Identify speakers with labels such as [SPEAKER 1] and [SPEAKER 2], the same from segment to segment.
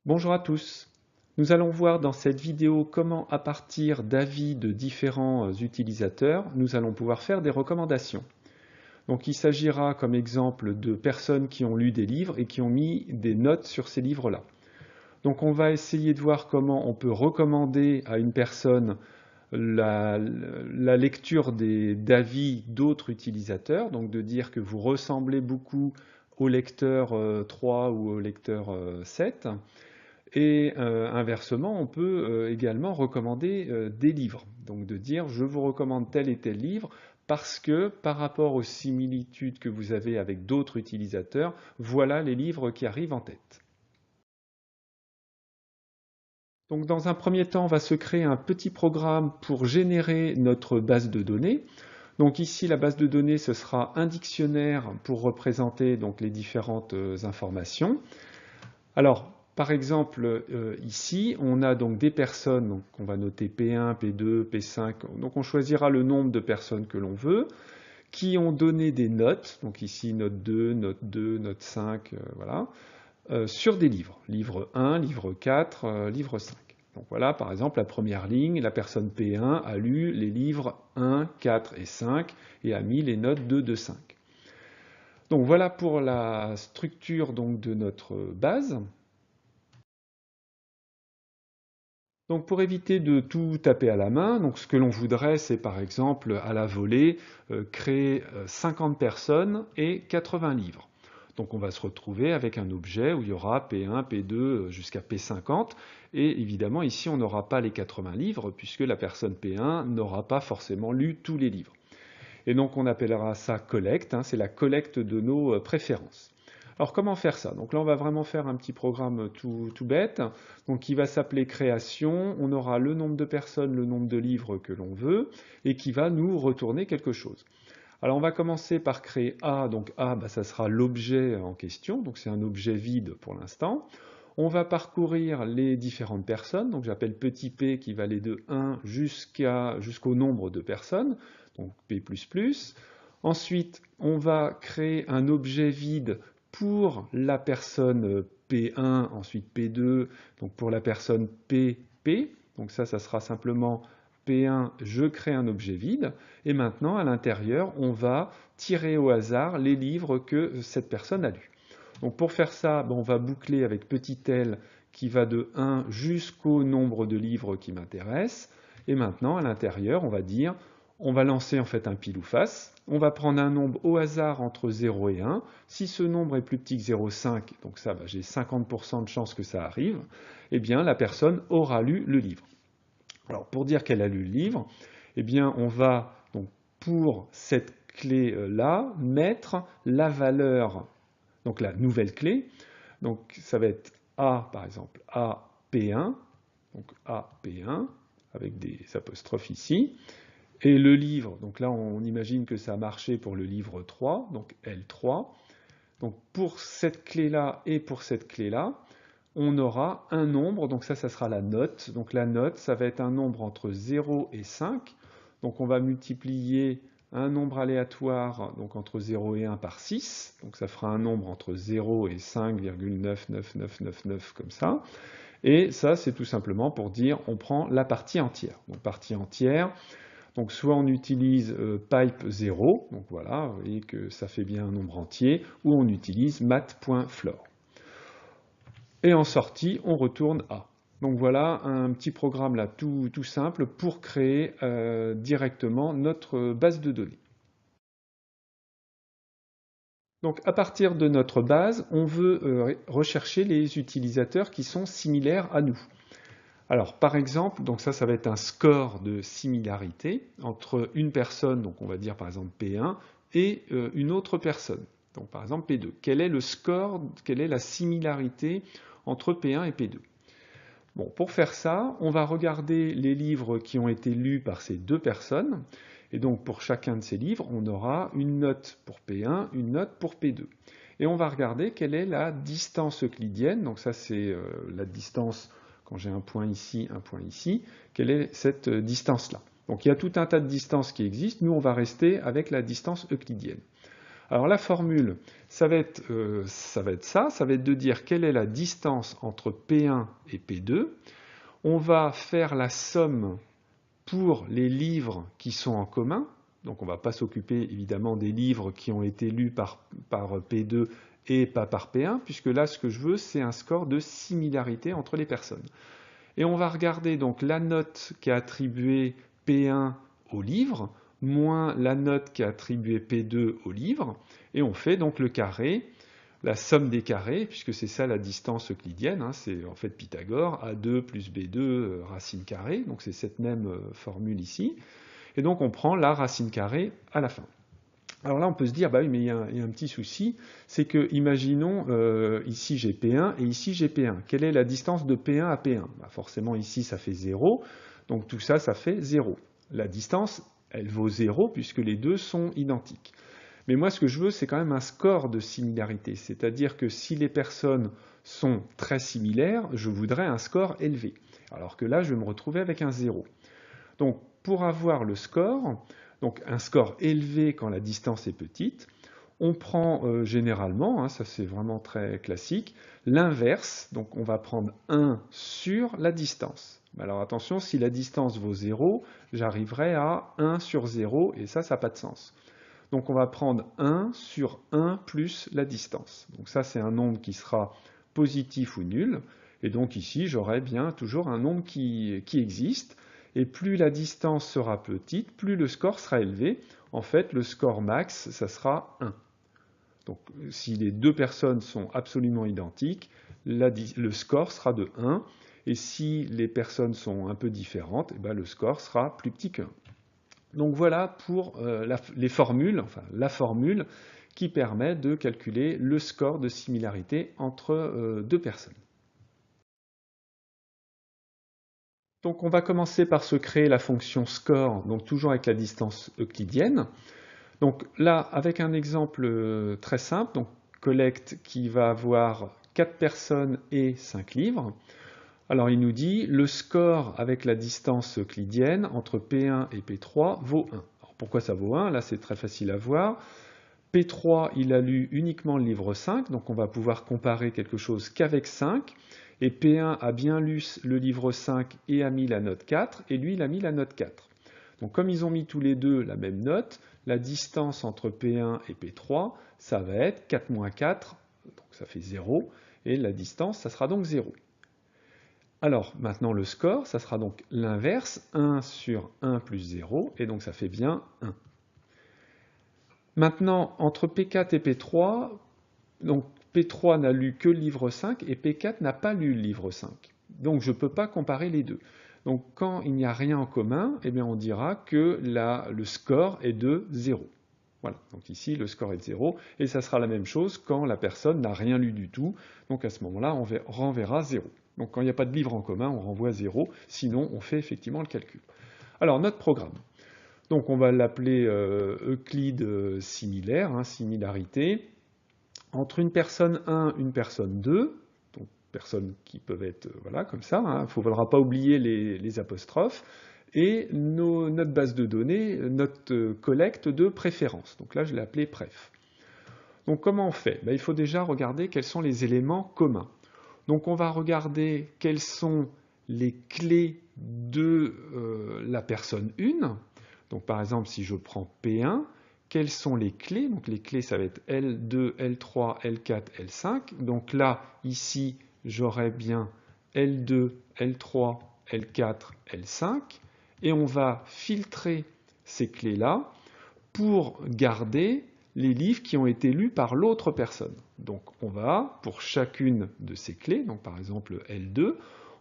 [SPEAKER 1] Bonjour à tous. Nous allons voir dans cette vidéo comment, à partir d'avis de différents utilisateurs, nous allons pouvoir faire des recommandations. Donc il s'agira comme exemple de personnes qui ont lu des livres et qui ont mis des notes sur ces livres-là. Donc on va essayer de voir comment on peut recommander à une personne la lecture d'avis d'autres utilisateurs, donc de dire que vous ressemblez beaucoup au lecteur 3 ou au lecteur 7. Et inversement, on peut également recommander des livres. Donc de dire je vous recommande tel et tel livre parce que par rapport aux similitudes que vous avez avec d'autres utilisateurs, voilà les livres qui arrivent en tête. Donc dans un premier temps, on va se créer un petit programme pour générer notre base de données. Donc ici, la base de données, ce sera un dictionnaire pour représenter donc, les différentes informations. Alors, par exemple, ici, on a donc des personnes qu'on va noter P1, P2, P5. Donc, on choisira le nombre de personnes que l'on veut, qui ont donné des notes. Donc ici, note 2, note 5, voilà, sur des livres. Livre 1, livre 4, livre 5. Donc voilà, par exemple, la première ligne, la personne P1 a lu les livres 1, 4 et 5 et a mis les notes 2, 2, 5. Donc voilà pour la structure donc, de notre base. Donc pour éviter de tout taper à la main, donc ce que l'on voudrait, c'est par exemple à la volée créer 50 personnes et 80 livres. Donc on va se retrouver avec un objet où il y aura P1, P2 jusqu'à P50. Et évidemment ici on n'aura pas les 80 livres puisque la personne P1 n'aura pas forcément lu tous les livres. Et donc on appellera ça collecte, c'est la collecte de nos préférences. Alors comment faire ça? Donc là on va vraiment faire un petit programme tout bête, donc qui va s'appeler création, on aura le nombre de personnes, le nombre de livres que l'on veut, et qui va nous retourner quelque chose. Alors on va commencer par créer A, donc A ça sera l'objet en question, donc c'est un objet vide pour l'instant. On va parcourir les différentes personnes, donc j'appelle petit p qui va aller de 1 jusqu'au nombre de personnes, donc p++. Ensuite, on va créer un objet vide pour la personne P1, ensuite P2, donc pour la personne PP, donc ça sera simplement P1, je crée un objet vide, et maintenant à l'intérieur, on va tirer au hasard les livres que cette personne a lus. Donc pour faire ça, on va boucler avec petit l qui va de 1 jusqu'au nombre de livres qui m'intéresse, et maintenant à l'intérieur, on va dire on va lancer en fait un pile ou face. On va prendre un nombre au hasard entre 0 et 1. Si ce nombre est plus petit que 0,5, donc ça, j'ai 50% de chances que ça arrive, eh bien la personne aura lu le livre. Alors pour dire qu'elle a lu le livre, eh bien on va, donc, pour cette clé-là, mettre la valeur, donc la nouvelle clé. Donc ça va être A, par exemple, AP1, donc AP1, avec des apostrophes ici. Et le livre, donc là on imagine que ça a marché pour le livre 3, donc L3. Donc pour cette clé-là et pour cette clé-là, on aura un nombre, donc ça sera la note. Donc la note, ça va être un nombre entre 0 et 5. Donc on va multiplier un nombre aléatoire, donc entre 0 et 1 par 6. Donc ça fera un nombre entre 0 et 5,99999 comme ça. Et ça, c'est tout simplement pour dire on prend la partie entière. Donc partie entière, donc soit on utilise pipe 0, donc voilà, vous voyez que ça fait bien un nombre entier, ou on utilise mat.floor. Et en sortie, on retourne A. Donc voilà un petit programme là tout simple pour créer directement notre base de données. Donc à partir de notre base, on veut rechercher les utilisateurs qui sont similaires à nous. Alors, par exemple, donc ça va être un score de similarité entre une personne, donc on va dire par exemple P1, et une autre personne, donc par exemple P2. Quel est le score, quelle est la similarité entre P1 et P2? Bon, pour faire ça, on va regarder les livres qui ont été lus par ces deux personnes, et donc pour chacun de ces livres, on aura une note pour P1, une note pour P2. Et on va regarder quelle est la distance euclidienne, donc ça c'est la distance quand j'ai un point ici, quelle est cette distance-là? Donc il y a tout un tas de distances qui existent, nous on va rester avec la distance euclidienne. Alors la formule, ça va être de dire quelle est la distance entre P1 et P2. On va faire la somme pour les livres qui sont en commun. Donc on ne va pas s'occuper évidemment des livres qui ont été lus par P2 et pas par P1, puisque là ce que je veux c'est un score de similarité entre les personnes. Et on va regarder donc la note qu'a attribuée P1 au livre, moins la note qu'a attribuée P2 au livre, et on fait donc le carré, la somme des carrés, puisque c'est ça la distance euclidienne, hein, c'est en fait Pythagore, A2 plus B2 racine carrée, donc c'est cette même formule ici, et donc on prend la racine carrée à la fin. Alors là, on peut se dire, bah oui, mais il y a un petit souci, c'est que, imaginons, ici j'ai P1 et ici j'ai P1. Quelle est la distance de P1 à P1? Bah forcément, ici, ça fait 0, donc tout ça, ça fait 0. La distance, elle vaut 0 puisque les deux sont identiques. Mais moi, ce que je veux, c'est quand même un score de similarité, c'est-à-dire que si les personnes sont très similaires, je voudrais un score élevé. Alors que là, je vais me retrouver avec un 0. Donc, pour avoir le score, donc un score élevé quand la distance est petite, on prend généralement, hein, ça c'est vraiment très classique, l'inverse, donc on va prendre 1 sur la distance. Alors attention, si la distance vaut 0, j'arriverai à 1 sur 0, et ça n'a pas de sens. Donc on va prendre 1 sur 1 plus la distance. Donc ça c'est un nombre qui sera positif ou nul, et donc ici j'aurai bien toujours un nombre qui existe, et plus la distance sera petite, plus le score sera élevé. En fait, le score max, ça sera 1. Donc, si les deux personnes sont absolument identiques, le score sera de 1. Et si les personnes sont un peu différentes, eh ben, le score sera plus petit que 1. Donc voilà pour les formules, enfin la formule qui permet de calculer le score de similarité entre deux personnes. Donc on va commencer par se créer la fonction score, donc toujours avec la distance euclidienne. Donc là, avec un exemple très simple, donc collect qui va avoir 4 personnes et 5 livres. Alors il nous dit le score avec la distance euclidienne entre P1 et P3 vaut 1. Alors pourquoi ça vaut 1? Là c'est très facile à voir. P3 il a lu uniquement le livre 5, donc on va pouvoir comparer quelque chose qu'avec 5. Et P1 a bien lu le livre 5 et a mis la note 4, et lui il a mis la note 4. Donc comme ils ont mis tous les deux la même note, la distance entre P1 et P3, ça va être 4 moins 4, donc ça fait 0, et la distance, ça sera donc 0. Alors maintenant le score, ça sera donc l'inverse, 1 sur 1 plus 0, et donc ça fait bien 1. Maintenant, entre P4 et P3, donc P3 n'a lu que le livre 5 et P4 n'a pas lu le livre 5. Donc je ne peux pas comparer les deux. Donc quand il n'y a rien en commun, eh bien on dira que le score est de 0. Voilà, donc ici le score est de 0, et ça sera la même chose quand la personne n'a rien lu du tout. Donc à ce moment-là, on renverra 0. Donc quand il n'y a pas de livre en commun, on renvoie 0, sinon on fait effectivement le calcul. Alors notre programme. Donc on va l'appeler Euclide similaire, hein, similarité. Entre une personne 1 et une personne 2, donc personnes qui peuvent être voilà, comme ça, il ne faudra pas oublier les apostrophes, et notre base de données, notre collecte de préférences. Donc là, je l'ai appelé préf. Donc comment on fait? Il faut déjà regarder quels sont les éléments communs. Donc on va regarder quelles sont les clés de la personne 1. Donc par exemple, si je prends P1, quelles sont les clés? Donc les clés, ça va être L2, L3, L4, L5. Donc là, ici, j'aurai bien L2, L3, L4, L5. Et on va filtrer ces clés-là pour garder les livres qui ont été lus par l'autre personne. Donc on va, pour chacune de ces clés, donc par exemple L2,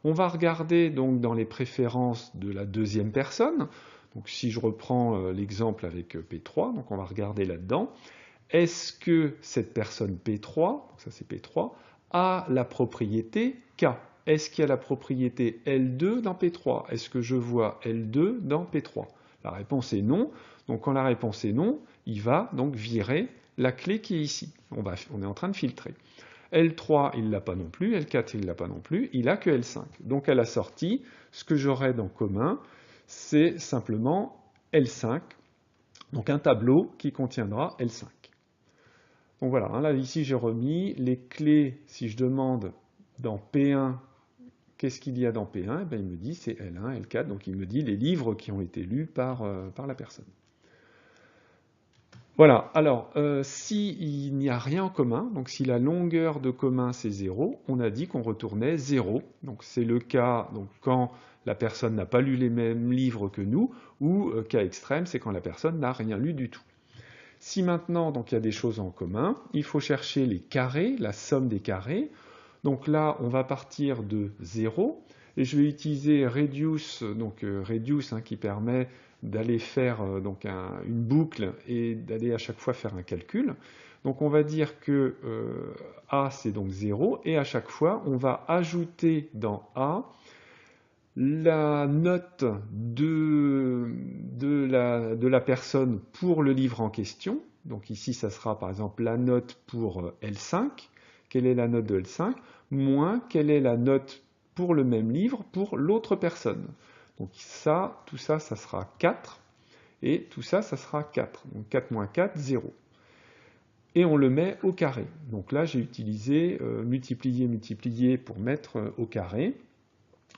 [SPEAKER 1] on va regarder donc dans les préférences de la deuxième personne. Donc si je reprends l'exemple avec P3, donc on va regarder là-dedans, est-ce que cette personne P3, donc ça c'est P3, a la propriété K? Est-ce qu'il y a la propriété L2 dans P3? Est-ce que je vois L2 dans P3? La réponse est non. Donc quand la réponse est non, il va donc virer la clé qui est ici. On est en train de filtrer. L3, il ne l'a pas non plus. L4, il ne l'a pas non plus. Il n'a que L5. Donc à la sortie, ce que j'aurai en commun, c'est simplement L5. Donc un tableau qui contiendra L5. Donc voilà, hein, là ici j'ai remis les clés. Si je demande dans P1, qu'est-ce qu'il y a dans P1? Eh bien, il me dit c'est L1, L4, donc il me dit les livres qui ont été lus par la personne. Voilà, alors s'il n'y a rien en commun, donc si la longueur de commun c'est 0, on a dit qu'on retournait 0. Donc c'est le cas donc, quand la personne n'a pas lu les mêmes livres que nous, ou cas extrême, c'est quand la personne n'a rien lu du tout. Si maintenant donc, il y a des choses en commun, il faut chercher les carrés, la somme des carrés. Donc là, on va partir de 0, et je vais utiliser reduce, donc reduce qui permet d'aller faire donc une boucle et d'aller à chaque fois faire un calcul. Donc on va dire que A c'est donc 0, et à chaque fois on va ajouter dans A la note de la personne pour le livre en question. Donc ici ça sera par exemple la note pour L5. Quelle est la note de L5? Moins quelle est la note pour le même livre pour l'autre personne. Donc ça, tout ça, ça sera 4. Et tout ça, ça sera 4. Donc 4 moins 4, 0. Et on le met au carré. Donc là, j'ai utilisé multiplier, multiplier pour mettre au carré.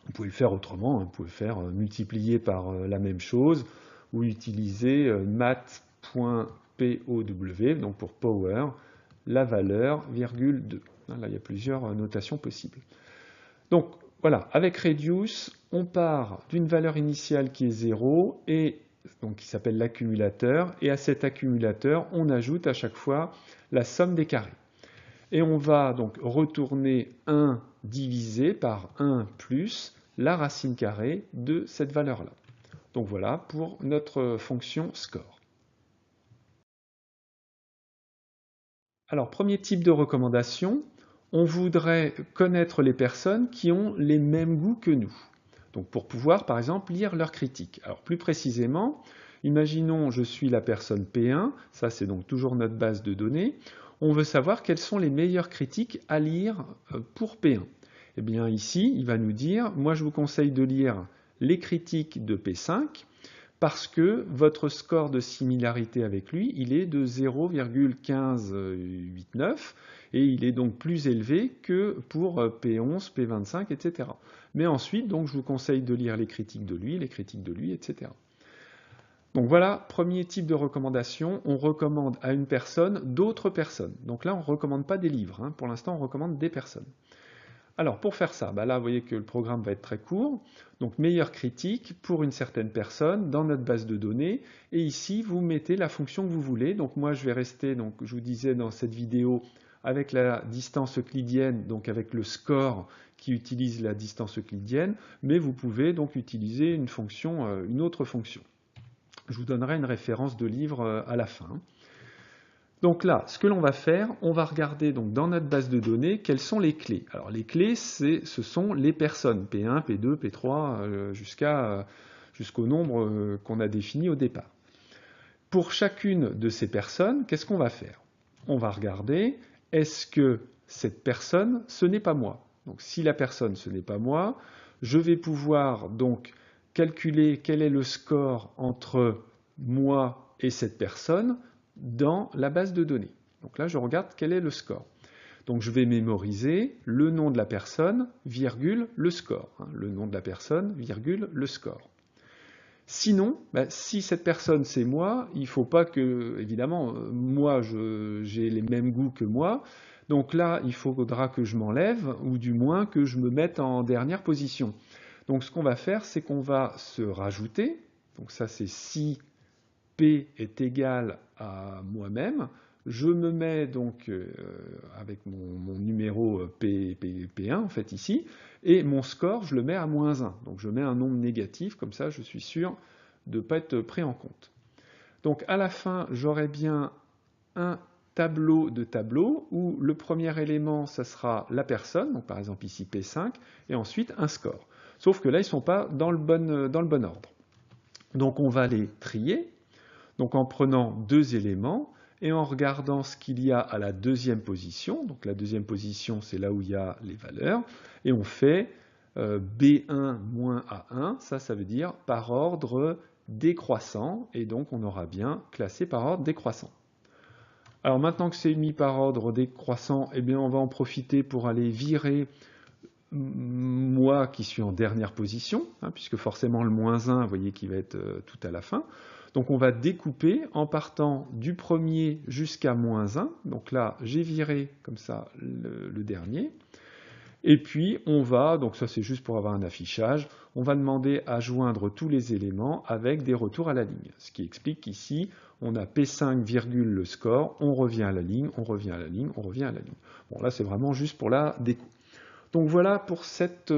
[SPEAKER 1] Vous pouvez le faire autrement. Vous pouvez faire multiplier par la même chose ou utiliser math.pow, donc pour power, la valeur, virgule 2. Là, il y a plusieurs notations possibles. Donc, voilà, avec reduce, on part d'une valeur initiale qui est 0, et donc qui s'appelle l'accumulateur, et à cet accumulateur, on ajoute à chaque fois la somme des carrés. Et on va donc retourner 1 divisé par 1 plus la racine carrée de cette valeur-là. Donc voilà pour notre fonction score. Alors, premier type de recommandation, on voudrait connaître les personnes qui ont les mêmes goûts que nous. Donc pour pouvoir, par exemple, lire leurs critiques. Alors plus précisément, imaginons je suis la personne P1, ça c'est donc toujours notre base de données. On veut savoir quelles sont les meilleures critiques à lire pour P1. Eh bien ici, il va nous dire, moi je vous conseille de lire les critiques de P5, parce que votre score de similarité avec lui, il est de 0,1589 et il est donc plus élevé que pour P11, P25, etc. Mais ensuite, donc, je vous conseille de lire les critiques de lui, etc. Donc voilà, premier type de recommandation, on recommande à une personne d'autres personnes. Donc là, on ne recommande pas des livres, pour l'instant, on recommande des personnes. Alors pour faire ça, là vous voyez que le programme va être très court, donc meilleure critique pour une certaine personne dans notre base de données, et ici vous mettez la fonction que vous voulez. Donc moi je vais rester, donc je vous disais dans cette vidéo, avec la distance euclidienne, donc avec le score qui utilise la distance euclidienne, mais vous pouvez donc utiliser une fonction, une autre fonction. Je vous donnerai une référence de livre à la fin. Donc là, ce que l'on va faire, on va regarder donc dans notre base de données quelles sont les clés. Alors les clés, ce sont les personnes, P1, P2, P3, jusqu'au nombre qu'on a défini au départ. Pour chacune de ces personnes, qu'est-ce qu'on va faire? On va regarder, est-ce que cette personne, ce n'est pas moi? Donc si la personne, ce n'est pas moi, je vais pouvoir donc calculer quel est le score entre moi et cette personne dans la base de données. Donc là, je regarde quel est le score. Donc je vais mémoriser le nom de la personne, virgule, le score. Le nom de la personne, virgule, le score. Sinon, si cette personne c'est moi, il ne faut pas que, évidemment, moi j'ai les mêmes goûts que moi, donc là il faudra que je m'enlève, ou du moins que je me mette en dernière position. Donc ce qu'on va faire, c'est qu'on va se rajouter, donc ça c'est si P est égal à moi-même, je me mets donc avec mon numéro P1 en fait ici, et mon score je le mets à -1. Donc je mets un nombre négatif, comme ça je suis sûr de ne pas être pris en compte. Donc à la fin j'aurai bien un tableau de tableaux où le premier élément ça sera la personne, donc par exemple ici P5, et ensuite un score. Sauf que là ils ne sont pas dans le bon ordre. Donc on va les trier. Donc en prenant deux éléments et en regardant ce qu'il y a à la deuxième position, donc la deuxième position c'est là où il y a les valeurs, et on fait B1 moins A1, ça veut dire par ordre décroissant, et donc on aura bien classé par ordre décroissant. Alors maintenant que c'est mis par ordre décroissant, eh bien on va en profiter pour aller virer moi qui suis en dernière position, hein, puisque forcément le -1, vous voyez qu'il va être tout à la fin. Donc on va découper en partant du premier jusqu'à -1. Donc là, j'ai viré comme ça le dernier. Et puis on va, donc ça c'est juste pour avoir un affichage, on va demander à joindre tous les éléments avec des retours à la ligne. Ce qui explique qu'ici, on a P5, virgule le score, on revient à la ligne, on revient à la ligne, on revient à la ligne. Bon là c'est vraiment juste pour la découpe. Donc voilà pour cette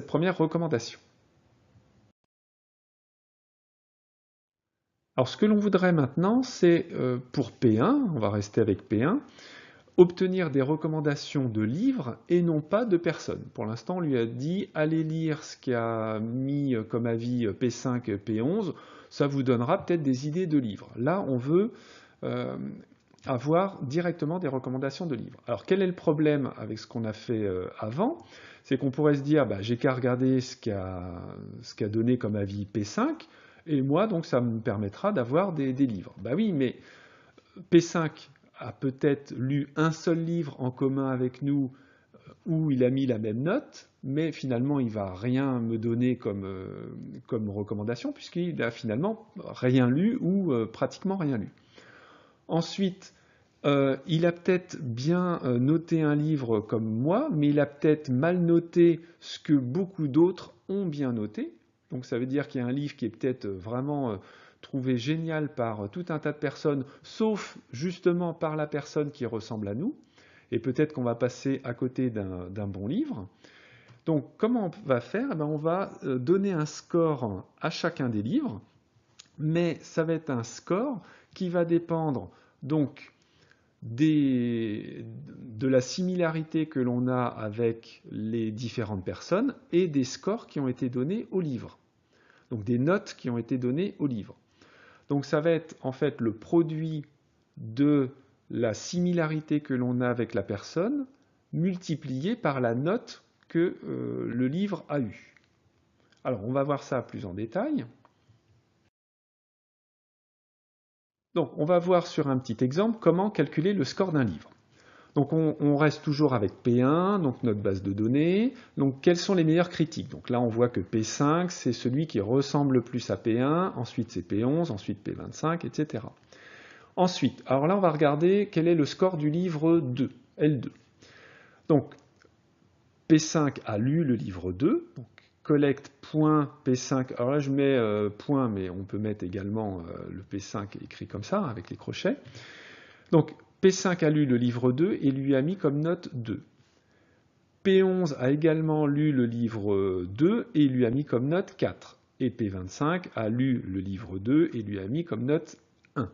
[SPEAKER 1] première recommandation. Alors ce que l'on voudrait maintenant, c'est pour P1, on va rester avec P1, obtenir des recommandations de livres et non pas de personnes. Pour l'instant, on lui a dit allez lire ce qu'a mis comme avis P5, P11, ça vous donnera peut-être des idées de livres. Là, on veut avoir directement des recommandations de livres. Alors quel est le problème avec ce qu'on a fait avant? C'est qu'on pourrait se dire j'ai qu'à regarder ce qu'a donné comme avis P5, et moi donc ça me permettra d'avoir des livres. Oui, mais P5 a peut-être lu un seul livre en commun avec nous où il a mis la même note, mais finalement il ne va rien me donner comme recommandation puisqu'il n'a finalement rien lu ou pratiquement rien lu. Ensuite, il a peut-être bien noté un livre comme moi, mais il a peut-être mal noté ce que beaucoup d'autres ont bien noté. Donc ça veut dire qu'il y a un livre qui est peut-être vraiment trouvé génial par tout un tas de personnes, sauf justement par la personne qui ressemble à nous. Et peut-être qu'on va passer à côté d'un bon livre. Donc comment on va faire? On va donner un score à chacun des livres, mais ça va être un score qui va dépendre donc de la similarité que l'on a avec les différentes personnes et des scores qui ont été donnés au livre. Donc des notes qui ont été données au livre. Donc ça va être en fait le produit de la similarité que l'on a avec la personne multiplié par la note que le livre a eue. Alors on va voir ça plus en détail. Donc on va voir sur un petit exemple comment calculer le score d'un livre. Donc on reste toujours avec P1, donc notre base de données. Donc quelles sont les meilleures critiques? Donc là on voit que P5 c'est celui qui ressemble le plus à P1, ensuite c'est P11, ensuite P25, etc. Ensuite, alors là on va regarder quel est le score du livre 2, L2. Donc P5 a lu le livre 2, donc collect.P5, alors là je mets point, mais on peut mettre également le P5 écrit comme ça, avec les crochets. Donc P5 a lu le livre 2 et lui a mis comme note 2. P11 a également lu le livre 2 et lui a mis comme note 4. Et P25 a lu le livre 2 et lui a mis comme note 1.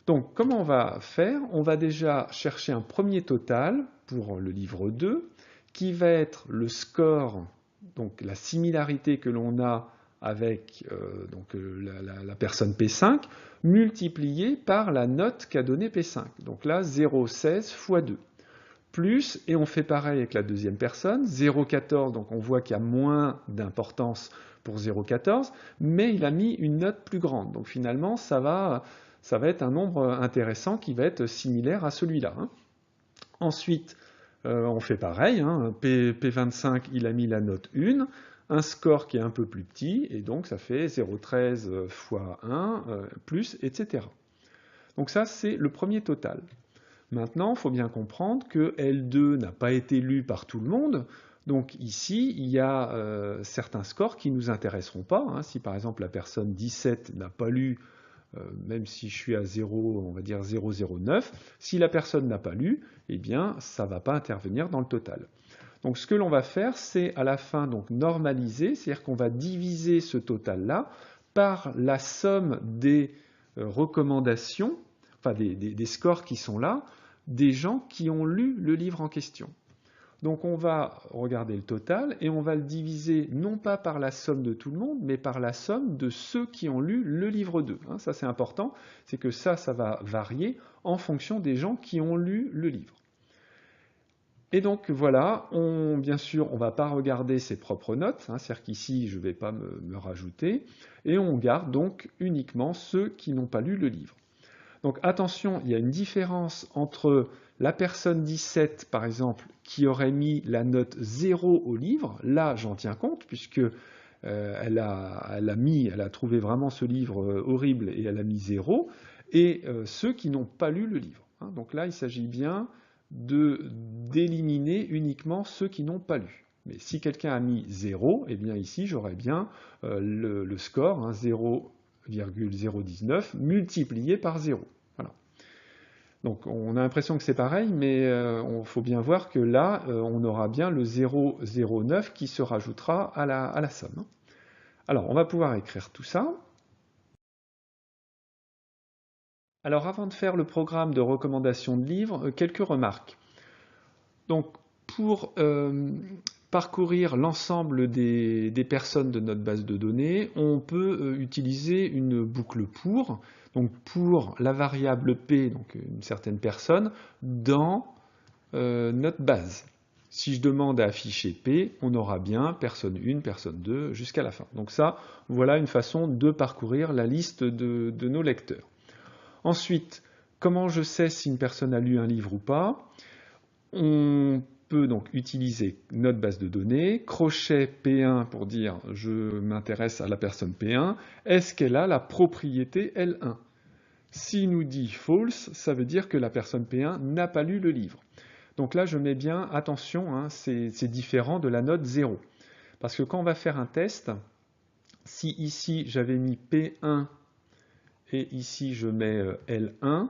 [SPEAKER 1] Donc comment on va faire? On va déjà chercher un premier total pour le livre 2 qui va être le score, donc la similarité que l'on a avec la personne P5, multipliée par la note qu'a donnée P5. Donc là, 0,16 fois 2. Plus, et on fait pareil avec la deuxième personne, 0,14, donc on voit qu'il y a moins d'importance pour 0,14, mais il a mis une note plus grande. Donc finalement, ça va être un nombre intéressant qui va être similaire à celui-là. Ensuite, on fait pareil, P25, il a mis la note 1, un score qui est un peu plus petit, et donc ça fait 0,13 fois 1, plus, etc. Donc ça, c'est le premier total. Maintenant, il faut bien comprendre que L2 n'a pas été lu par tout le monde, donc ici, il y a certains scores qui ne nous intéresseront pas. Si par exemple la personne 17 n'a pas lu, même si je suis à 0, on va dire 0,09, si la personne n'a pas lu, eh bien, ça ne va pas intervenir dans le total. Donc ce que l'on va faire, c'est à la fin donc normaliser, c'est-à-dire qu'on va diviser ce total-là par la somme des recommandations, enfin des scores qui sont là, des gens qui ont lu le livre en question. Donc on va regarder le total et on va le diviser non pas par la somme de tout le monde, mais par la somme de ceux qui ont lu le livre 2. Ça c'est important, c'est que ça va varier en fonction des gens qui ont lu le livre. Et donc voilà, bien sûr, on ne va pas regarder ses propres notes, hein, c'est-à-dire qu'ici, je ne vais pas me rajouter, et on garde donc uniquement ceux qui n'ont pas lu le livre. Donc attention, il y a une différence entre la personne 17, par exemple, qui aurait mis la note 0 au livre, là j'en tiens compte, puisque elle a trouvé vraiment ce livre horrible et elle a mis 0, et ceux qui n'ont pas lu le livre. Hein. Donc là, il s'agit bien d'éliminer uniquement ceux qui n'ont pas lu. Mais si quelqu'un a mis 0, eh bien ici j'aurais bien le score, hein, 0,019 multiplié par 0. Voilà. Donc on a l'impression que c'est pareil, mais il faut bien voir que là, on aura bien le 0,09 qui se rajoutera à la somme. Alors on va pouvoir écrire tout ça. Alors avant de faire le programme de recommandation de livres, quelques remarques. Donc pour parcourir l'ensemble des personnes de notre base de données, on peut utiliser une boucle pour, donc pour la variable P, donc une certaine personne, dans notre base. Si je demande à afficher P, on aura bien personne 1, personne 2, jusqu'à la fin. Donc ça, voilà une façon de parcourir la liste de nos lecteurs. Ensuite, comment je sais si une personne a lu un livre ou pas? On peut donc utiliser notre base de données, crochet P1 pour dire je m'intéresse à la personne P1, est-ce qu'elle a la propriété L1? S'il nous dit false, ça veut dire que la personne P1 n'a pas lu le livre. Donc là, je mets bien attention, hein, c'est différent de la note 0. Parce que quand on va faire un test, si ici j'avais mis P1 et ici je mets L1,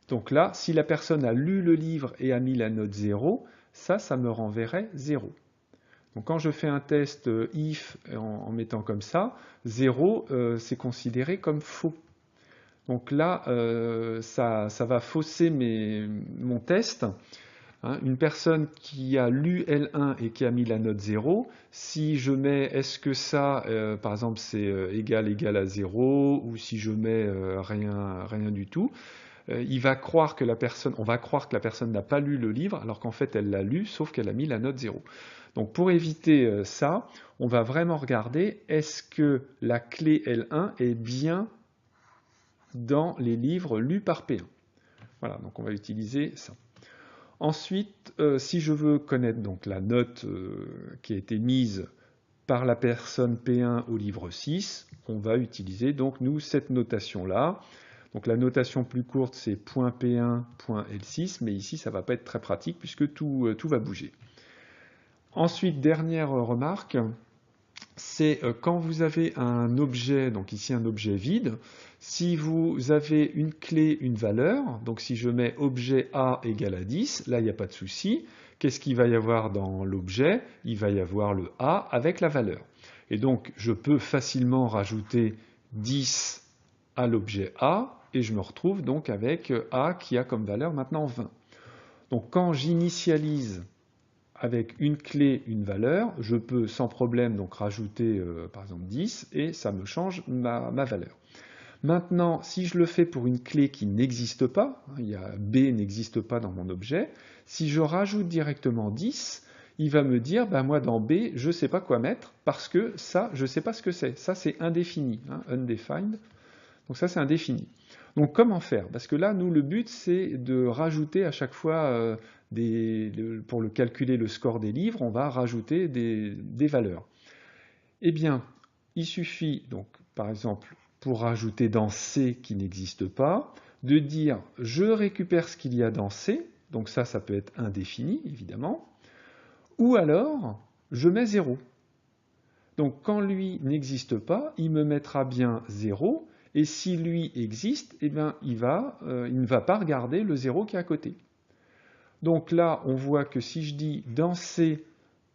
[SPEAKER 1] donc là, si la personne a lu le livre et a mis la note 0, ça me renverrait 0. Donc quand je fais un test if en mettant comme ça, 0, c'est considéré comme faux. Donc là, ça va fausser mon test. Hein. Une personne qui a lu L1 et qui a mis la note 0, si je mets est-ce que ça, par exemple, c'est égal à 0, ou si je mets rien du tout, on va croire que la personne n'a pas lu le livre, alors qu'en fait elle l'a lu, sauf qu'elle a mis la note 0. Donc pour éviter ça, on va vraiment regarder est-ce que la clé L1 est bien dans les livres lus par P1. Voilà, donc on va utiliser ça. Ensuite, si je veux connaître donc la note qui a été mise par la personne P1 au livre 6, on va utiliser donc nous cette notation-là. Donc la notation plus courte, c'est .P1, .L6, mais ici, ça ne va pas être très pratique puisque tout va bouger. Ensuite, dernière remarque, c'est quand vous avez un objet, donc ici un objet vide, si vous avez une clé, une valeur, donc si je mets objet A égale à 10, là il n'y a pas de souci. Qu'est-ce qu'il va y avoir dans l'objet? Il va y avoir le A avec la valeur. Et donc je peux facilement rajouter 10 à l'objet A, et je me retrouve donc avec A qui a comme valeur maintenant 20. Donc quand j'initialise avec une clé, une valeur, je peux sans problème donc rajouter par exemple 10 et ça me change ma valeur. Maintenant, si je le fais pour une clé qui n'existe pas, B n'existe pas dans mon objet, si je rajoute directement 10, il va me dire, ben moi dans B, je ne sais pas quoi mettre parce que ça, je ne sais pas ce que c'est. Ça, c'est indéfini, hein, undefined. Donc ça, c'est indéfini. Donc comment faire? Parce que là, nous, le but, c'est de rajouter à chaque fois, pour calculer le score des livres, on va rajouter des valeurs. Eh bien, il suffit, donc, par exemple, pour rajouter dans C qui n'existe pas, de dire je récupère ce qu'il y a dans C, donc ça peut être indéfini, évidemment, ou alors je mets 0. Donc quand lui n'existe pas, il me mettra bien 0, et si lui existe, eh bien, il ne va pas regarder le 0 qui est à côté. Donc là, on voit que si je dis dans C,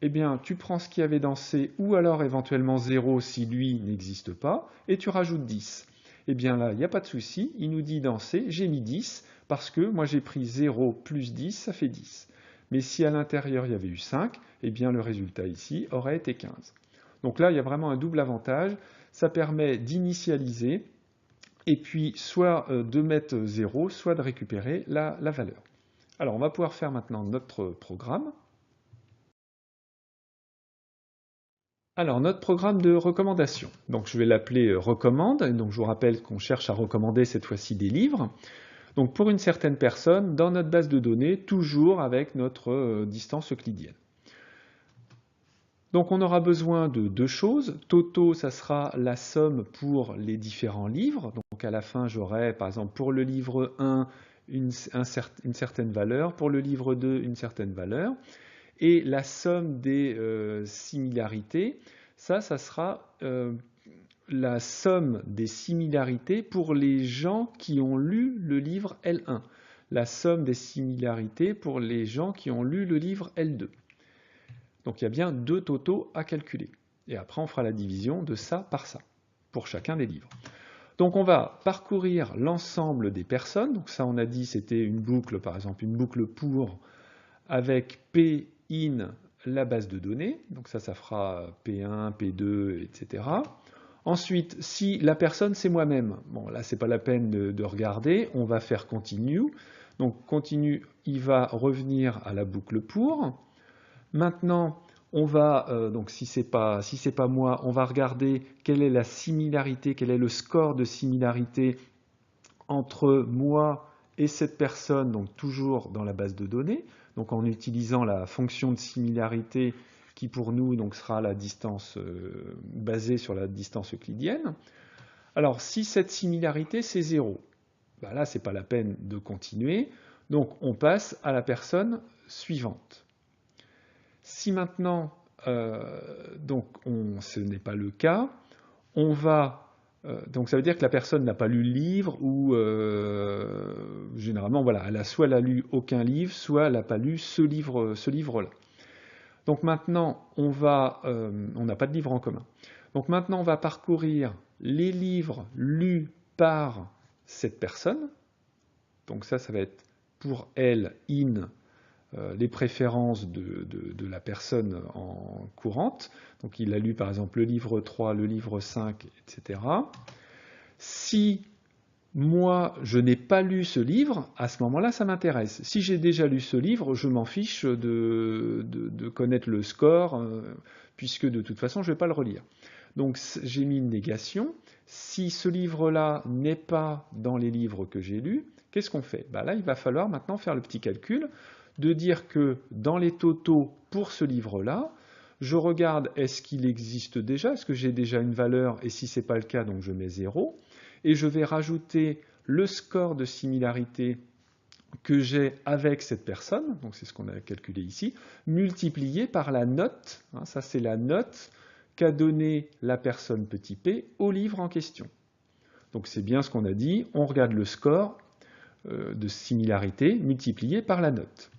[SPEAKER 1] eh bien, tu prends ce qu'il y avait dans C, ou alors éventuellement 0 si lui n'existe pas, et tu rajoutes 10. Eh bien là, il n'y a pas de souci, il nous dit dans C, j'ai mis 10, parce que moi j'ai pris 0 plus 10, ça fait 10. Mais si à l'intérieur il y avait eu 5, eh bien le résultat ici aurait été 15. Donc là, il y a vraiment un double avantage, ça permet d'initialiser, et puis soit de mettre 0, soit de récupérer la valeur. Alors, on va pouvoir faire maintenant notre programme. Alors, notre programme de recommandation. Donc, je vais l'appeler recommande. Et donc, je vous rappelle qu'on cherche à recommander cette fois-ci des livres. Donc, pour une certaine personne, dans notre base de données, toujours avec notre distance euclidienne. Donc, on aura besoin de deux choses. Toto, ça sera la somme pour les différents livres. Donc, à la fin, j'aurai, par exemple, pour le livre 1, une certaine valeur, pour le livre 2, une certaine valeur. Et la somme des similarités, ça sera la somme des similarités pour les gens qui ont lu le livre L1. La somme des similarités pour les gens qui ont lu le livre L2. Donc il y a bien deux totaux à calculer. Et après, on fera la division de ça par ça, pour chacun des livres. Donc on va parcourir l'ensemble des personnes. Donc ça, on a dit, c'était une boucle, par exemple, une boucle pour, avec P in la base de données. Donc ça fera P1, P2, etc. Ensuite, si la personne, c'est moi-même, bon là, c'est pas la peine de regarder, on va faire continue. Donc continue, il va revenir à la boucle pour. Maintenant, on va, donc si c'est pas moi, on va regarder quelle est la similarité, quel est le score de similarité entre moi et cette personne, donc toujours dans la base de données, donc en utilisant la fonction de similarité qui pour nous donc sera la distance basée sur la distance euclidienne. Alors si cette similarité c'est 0, ben là c'est pas la peine de continuer, donc on passe à la personne suivante. Si maintenant ce n'est pas le cas, on va donc ça veut dire que la personne n'a pas lu le livre ou généralement voilà, soit elle a lu aucun livre, soit elle n'a pas lu ce livre-là. Donc maintenant on n'a pas de livre en commun. Donc maintenant on va parcourir les livres lus par cette personne. Donc ça va être pour elle in les préférences de la personne en courante. Donc il a lu par exemple le livre 3, le livre 5, etc. Si moi je n'ai pas lu ce livre, à ce moment-là ça m'intéresse. Si j'ai déjà lu ce livre, je m'en fiche de connaître le score, puisque de toute façon je ne vais pas le relire. Donc j'ai mis une négation. Si ce livre-là n'est pas dans les livres que j'ai lus, qu'est-ce qu'on fait? Là, il va falloir maintenant faire le petit calcul de dire que dans les totaux pour ce livre-là, je regarde est-ce qu'il existe déjà, est-ce que j'ai déjà une valeur, et si ce n'est pas le cas, donc je mets 0, et je vais rajouter le score de similarité que j'ai avec cette personne, donc c'est ce qu'on a calculé ici, multiplié par la note, ça c'est la note qu'a donnée la personne petit p au livre en question. Donc c'est bien ce qu'on a dit, on regarde le score de similarité multiplié par la note.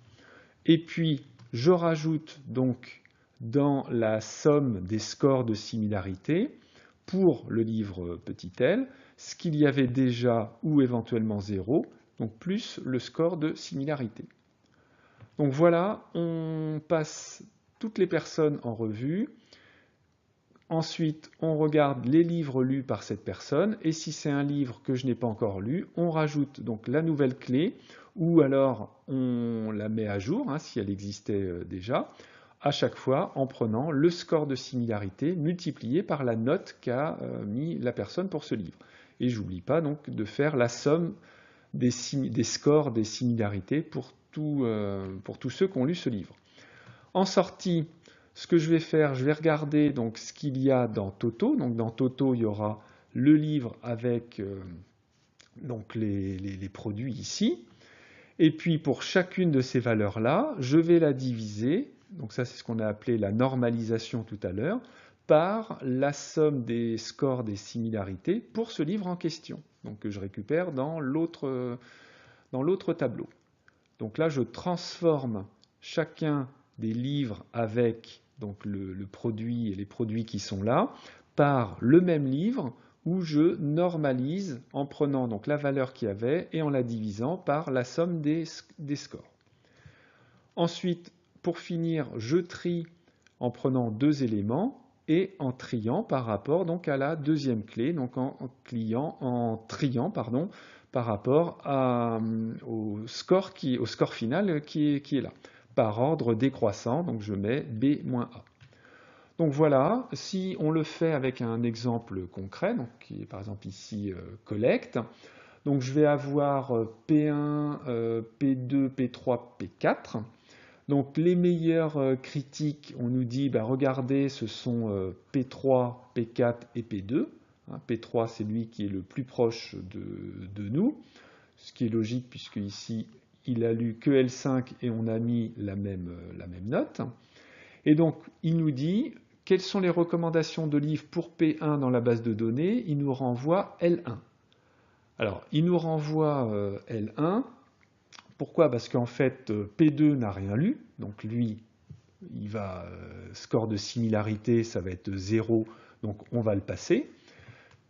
[SPEAKER 1] Et puis, je rajoute donc dans la somme des scores de similarité pour le livre petit l, ce qu'il y avait déjà ou éventuellement 0, donc plus le score de similarité. Donc voilà, on passe toutes les personnes en revue. Ensuite, on regarde les livres lus par cette personne, et si c'est un livre que je n'ai pas encore lu, on rajoute donc la nouvelle clé, ou alors on la met à jour, si elle existait déjà, à chaque fois en prenant le score de similarité multiplié par la note qu'a mis la personne pour ce livre. Et je n'oublie pas donc de faire la somme des scores des similarités pour tous ceux qui ont lu ce livre. En sortie, ce que je vais faire, je vais regarder donc ce qu'il y a dans Toto. Donc dans Toto, il y aura le livre avec donc les produits ici. Et puis pour chacune de ces valeurs-là, je vais la diviser, donc ça c'est ce qu'on a appelé la normalisation tout à l'heure, par la somme des scores des similarités pour ce livre en question, donc que je récupère dans l'autre tableau. Donc là, je transforme chacun des livres avec donc le produit et les produits qui sont là par le même livre où je normalise en prenant donc la valeur qu'il y avait et en la divisant par la somme des scores. Ensuite, pour finir, je trie en prenant deux éléments et en triant par rapport donc à la deuxième clé, donc en triant par rapport au score final qui est là, par ordre décroissant, donc je mets B-A. Donc voilà, si on le fait avec un exemple concret, donc qui est par exemple ici collecte, donc je vais avoir P1, P2, P3, P4. Donc les meilleurs critiques, on nous dit, bah, regardez, ce sont P3, P4 et P2. P3, c'est lui qui est le plus proche de nous, ce qui est logique puisque ici, il a lu que L5 et on a mis la même note. Et donc, il nous dit, quelles sont les recommandations de livres pour P1 dans la base de données? Il nous renvoie L1. Alors, il nous renvoie L1. Pourquoi? Parce qu'en fait, P2 n'a rien lu, donc lui, il va score de similarité, ça va être 0, donc on va le passer.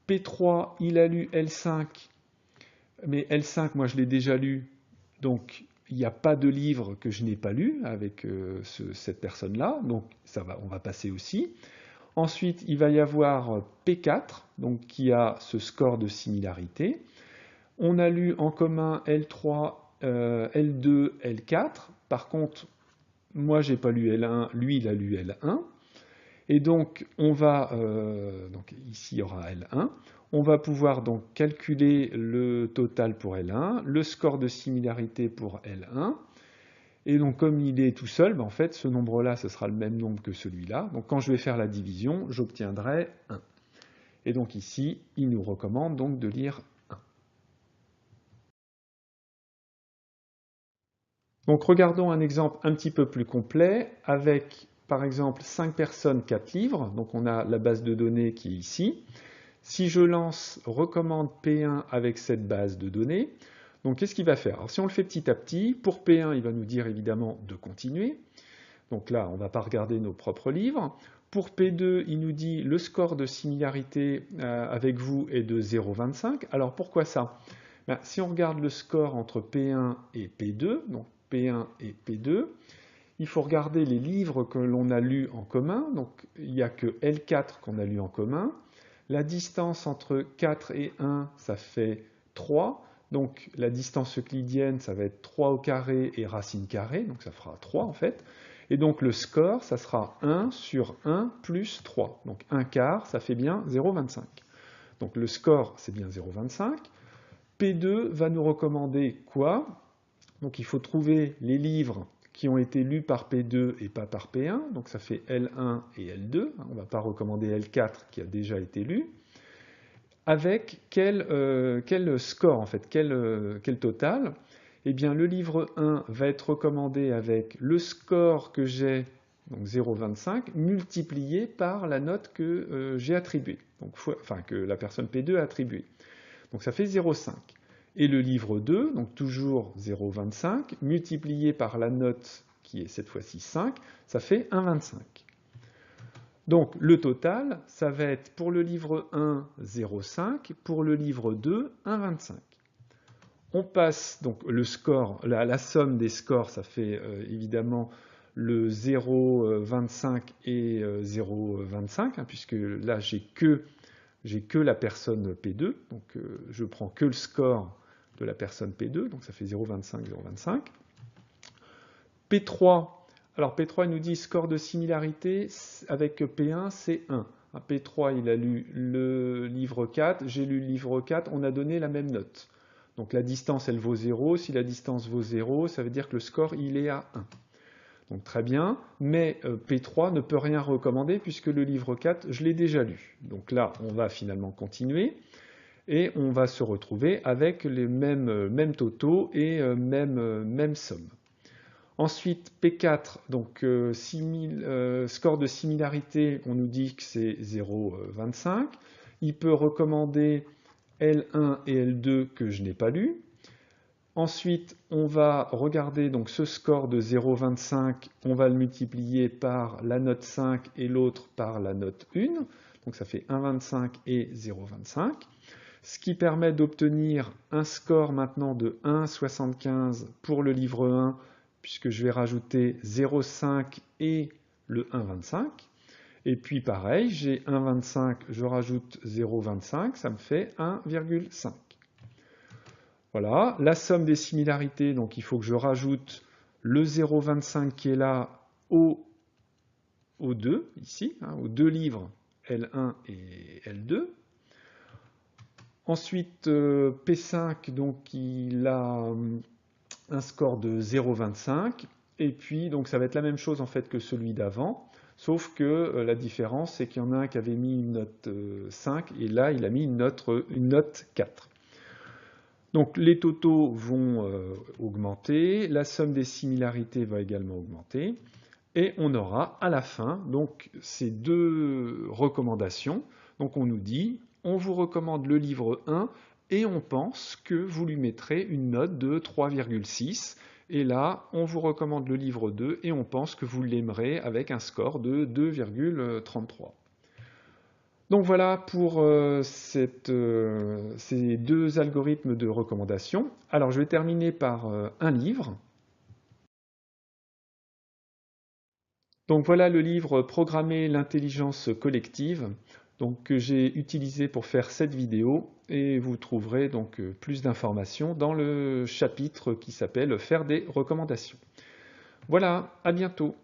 [SPEAKER 1] P3, il a lu L5, mais L5, moi je l'ai déjà lu, donc il n'y a pas de livre que je n'ai pas lu avec cette personne-là, donc on va passer aussi. Ensuite, il va y avoir P4, donc qui a ce score de similarité. On a lu en commun L3, L2, L4. Par contre, moi, j'ai pas lu L1, lui, il a lu L1. Et donc, donc ici, il y aura L1. On va pouvoir donc calculer le total pour L1, le score de similarité pour L1. Et donc, comme il est tout seul, ben, en fait, ce nombre-là, ce sera le même nombre que celui-là. Donc, quand je vais faire la division, j'obtiendrai 1. Et donc ici, il nous recommande donc de lire 1. Donc regardons un exemple un petit peu plus complet avec par exemple 5 personnes, 4 livres. Donc on a la base de données qui est ici. Si je lance recommande P1 avec cette base de données, donc qu'est-ce qu'il va faire? Alors si on le fait petit à petit, pour P1, il va nous dire évidemment de continuer. Donc là, on ne va pas regarder nos propres livres. Pour P2, il nous dit le score de similarité avec vous est de 0,25. Alors pourquoi ça? Ben, si on regarde le score entre P1 et P2, donc P1 et P2, il faut regarder les livres que l'on a lus en commun. Donc il n'y a que L4 qu'on a lu en commun. La distance entre 4 et 1, ça fait 3. Donc la distance euclidienne, ça va être 3 au carré et racine carrée, donc ça fera 3 en fait. Et donc le score, ça sera 1 sur 1 plus 3. Donc 1 quart, ça fait bien 0,25. Donc le score, c'est bien 0,25. P2 va nous recommander quoi? Donc il faut trouver les livres qui ont été lus par P2 et pas par P1. Donc ça fait L1 et L2. On ne va pas recommander L4 qui a déjà été lu. Avec quel score en fait, quel total? Eh bien le livre 1 va être recommandé avec le score que j'ai, donc 0,25, multiplié par la note que j'ai attribuée, donc, enfin que la personne P2 a attribuée. Donc ça fait 0,5. Et le livre 2, donc toujours 0,25, multiplié par la note qui est cette fois-ci 5, ça fait 1,25. Donc le total, ça va être pour le livre 1, 0,5, pour le livre 2, 1,25. On passe donc le score, la somme des scores, ça fait évidemment le 0,25 et 0,25, puisque là j'ai que la personne P2, donc je prends que le score de la personne P2, donc ça fait 0,25, 0,25. P3, alors P3 il nous dit score de similarité avec P1 c'est 1. P3 il a lu le livre 4, j'ai lu le livre 4, on a donné la même note. Donc la distance elle vaut 0, si la distance vaut 0, ça veut dire que le score il est à 1. Donc très bien, mais P3 ne peut rien recommander puisque le livre 4, je l'ai déjà lu. Donc là, on va finalement continuer et on va se retrouver avec les mêmes totaux et même somme. Ensuite, P4, donc score de similarité, on nous dit que c'est 0,25. Il peut recommander L1 et L2 que je n'ai pas lu. Ensuite, on va regarder donc ce score de 0,25, on va le multiplier par la note 5 et l'autre par la note 1. Donc ça fait 1,25 et 0,25. Ce qui permet d'obtenir un score maintenant de 1,75 pour le livre 1, puisque je vais rajouter 0,5 et le 1,25. Et puis pareil, j'ai 1,25, je rajoute 0,25, ça me fait 1,5. Voilà, la somme des similarités, donc il faut que je rajoute le 0,25 qui est là aux deux, ici, hein, aux deux livres L1 et L2. Ensuite, P5, donc il a un score de 0,25. Et puis, donc ça va être la même chose en fait que celui d'avant, sauf que la différence, c'est qu'il y en a un qui avait mis une note 5 et là, il a mis une note 4. Donc les totaux vont augmenter, la somme des similarités va également augmenter, et on aura à la fin donc ces deux recommandations. Donc on nous dit, on vous recommande le livre 1 et on pense que vous lui mettrez une note de 3,6. Et là, on vous recommande le livre 2 et on pense que vous l'aimerez avec un score de 2,33. Donc voilà pour ces deux algorithmes de recommandation. Alors je vais terminer par un livre. Donc voilà le livre Programmer l'intelligence collective donc, que j'ai utilisé pour faire cette vidéo et vous trouverez donc plus d'informations dans le chapitre qui s'appelle Faire des recommandations. Voilà, à bientôt.